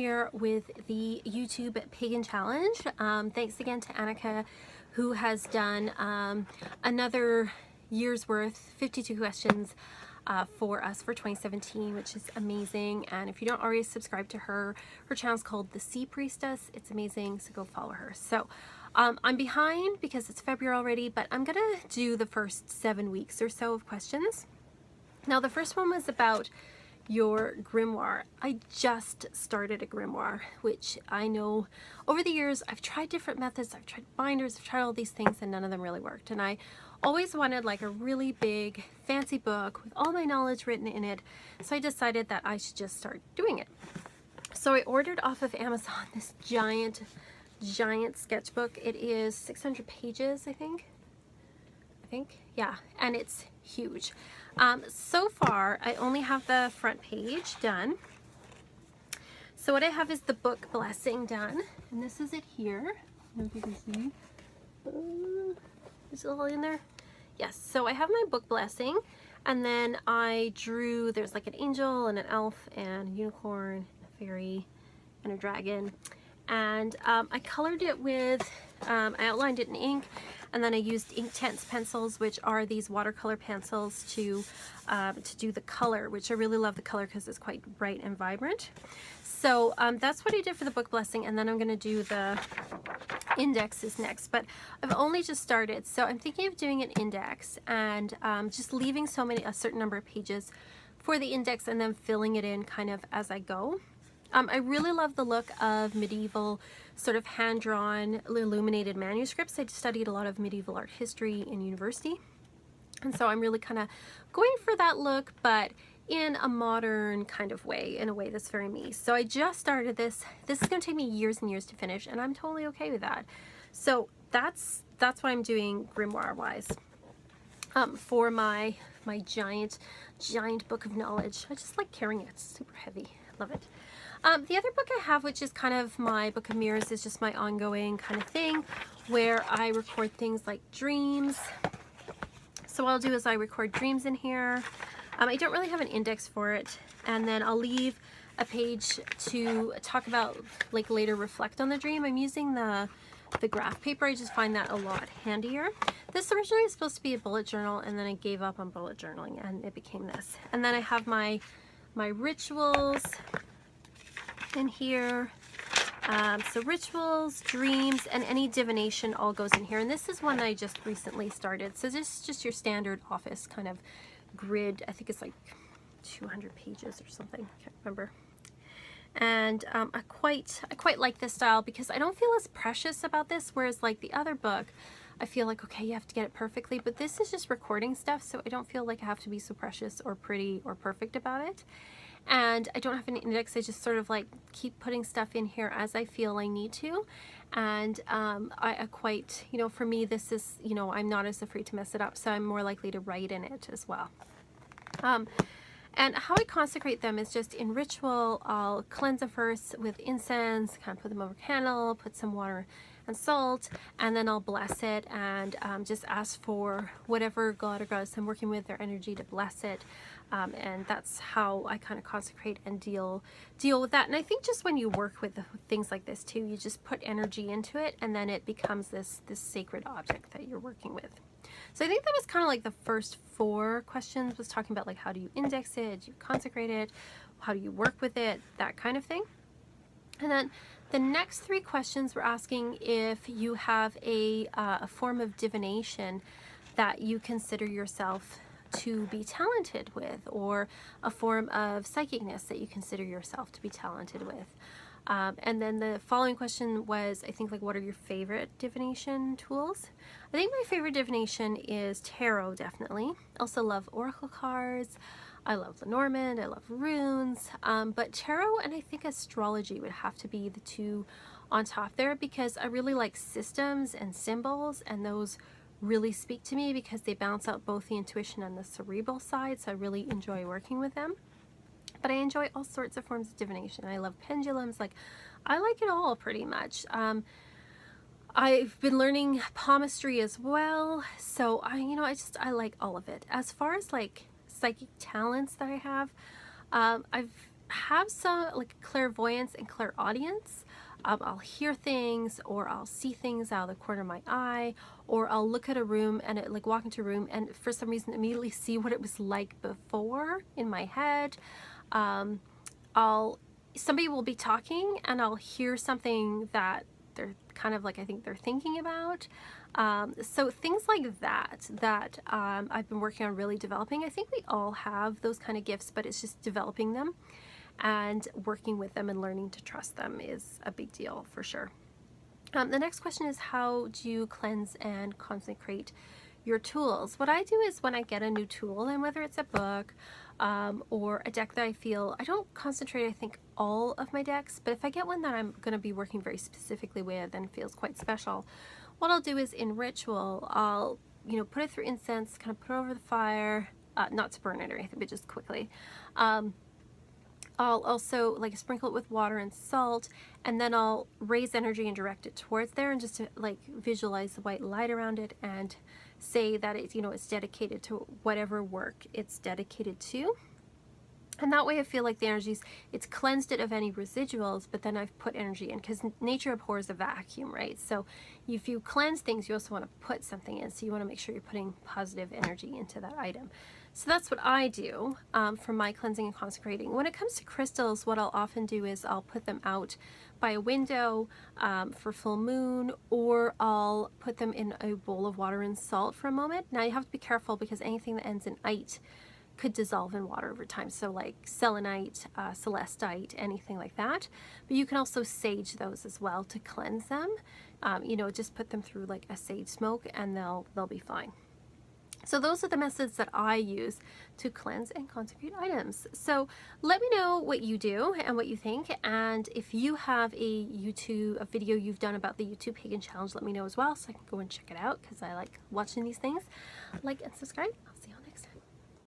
here with the YouTube Pagan Challenge. Thanks again to Annika, who has done another year's worth, 52 questions for us for 2017, which is amazing. And if you don't already subscribe to her channel's called The Sea Priestess. It's amazing, so go follow her. So I'm behind because it's February already, but I'm gonna do the first 7 weeks or so of questions. Now the first one was about your grimoire. I just started a grimoire, which I know over the years I've tried different methods, I've tried binders, I've tried all these things, and none of them really worked. And I always wanted like a really big fancy book with all my knowledge written in it, so I decided that I should just start doing it. So I ordered off of Amazon this giant sketchbook. It is 600 pages, I think, yeah, and it's huge. So far I only have the front page done. So what I have is the book blessing done, and this is it here. I don't know if you can see. Is it all in there? Yes. So I have my book blessing, and then I drew, there's like an angel and an elf and a unicorn, a fairy, and a dragon. And I colored it with, I outlined it in ink, and then I used Inktense pencils, which are these watercolor pencils to do the color, which I really love the color because it's quite bright and vibrant. So that's what I did for the book blessing, and then I'm going to do the indexes next, but I've only just started, so I'm thinking of doing an index and just leaving a certain number of pages for the index and then filling it in kind of as I go. I really love the look of medieval sort of hand-drawn illuminated manuscripts. I studied a lot of medieval art history in university, and so I'm really kind of going for that look, but in a modern kind of way, in a way that's very me. So I just started this. This is going to take me years and years to finish, and I'm totally okay with that. So that's what I'm doing grimoire wise for my giant book of knowledge. I just like carrying it. It's super heavy. Love it. The other book I have, which is kind of my book of mirrors, is just my ongoing kind of thing where I record things like dreams. So what I'll do is I record dreams in here. I don't really have an index for it, and then I'll leave a page to talk about, like, later reflect on the dream. I'm using the graph paper. I just find that a lot handier. This originally was supposed to be a bullet journal, and then I gave up on bullet journaling and it became this. And then I have my rituals in here. So rituals, dreams, and any divination all goes in here. And this is one I just recently started. So this is just your standard office kind of grid. I think it's like 200 pages or something. Can't remember. And I quite like this style because I don't feel as precious about this, whereas like the other book, I feel like, okay, you have to get it perfectly, but this is just recording stuff, so I don't feel like I have to be so precious or pretty or perfect about it. And I don't have an index. I just sort of like keep putting stuff in here as I feel I need to. And I quite, you know, for me, this is, you know, I'm not as afraid to mess it up, so I'm more likely to write in it as well. And how I consecrate them is just in ritual. I'll cleanse them first with incense, kind of put them over a candle, put some water and salt, and then I'll bless it and just ask for whatever god or goddess I'm working with, their energy, to bless it. And that's how I kind of consecrate and deal with that. And I think just when you work with things like this too, you just put energy into it, and then it becomes this sacred object that you're working with. So I think that was kind of like the first 4 questions, was talking about like how do you index it, do you consecrate it, how do you work with it, that kind of thing. And then the next 3 questions were asking if you have a form of divination that you consider yourself to be talented with, or a form of psychicness that you consider yourself to be talented with. And then the following question was, I think, like, what are your favorite divination tools? I think my favorite divination is tarot, definitely. I also love oracle cards. I love Lenormand. I love runes. But tarot and I think astrology would have to be the 2 on top there, because I really like systems and symbols, and those really speak to me because they balance out both the intuition and the cerebral side, so I really enjoy working with them. But I enjoy all sorts of forms of divination. I love pendulums. Like, I like it all pretty much. I've been learning palmistry as well, so I like all of it. As far as like psychic talents that I have, have some like clairvoyance and clairaudience. I'll hear things, or I'll see things out of the corner of my eye, or I'll look at a room and like walk into a room and for some reason immediately see what it was like before in my head. Somebody will be talking and I'll hear something that they're kind of like, I think they're thinking about. So things like that I've been working on really developing. I think we all have those kind of gifts, but it's just developing them and working with them and learning to trust them is a big deal for sure. The next question is, how do you cleanse and consecrate your tools? What I do is when I get a new tool, and whether it's a book or a deck that I don't concentrate, I think, all of my decks, but if I get one that I'm going to be working very specifically with and feels quite special, what I'll do is in ritual, I'll, you know, put it through incense, kind of put it over the fire, not to burn it or anything, but just quickly. I'll also like sprinkle it with water and salt, and then I'll raise energy and direct it towards there, and just to like visualize the white light around it and say that it's, you know, it's dedicated to whatever work it's dedicated to. And that way I feel like the energies, it's cleansed it of any residuals, but then I've put energy in, because nature abhors a vacuum, right? So if you cleanse things, you also want to put something in. So you want to make sure you're putting positive energy into that item. So that's what I do for my cleansing and consecrating. When it comes to crystals, what I'll often do is I'll put them out by a window for full moon, or I'll put them in a bowl of water and salt for a moment. Now you have to be careful, because anything that ends in "ite" could dissolve in water over time. So like selenite, celestite, anything like that. But you can also sage those as well to cleanse them. You know, just put them through like a sage smoke and they'll be fine. So those are the methods that I use to cleanse and consecrate items. So let me know what you do and what you think. And if you have a video you've done about the YouTube Pagan Challenge, let me know as well, so I can go and check it out, because I like watching these things. Like and subscribe.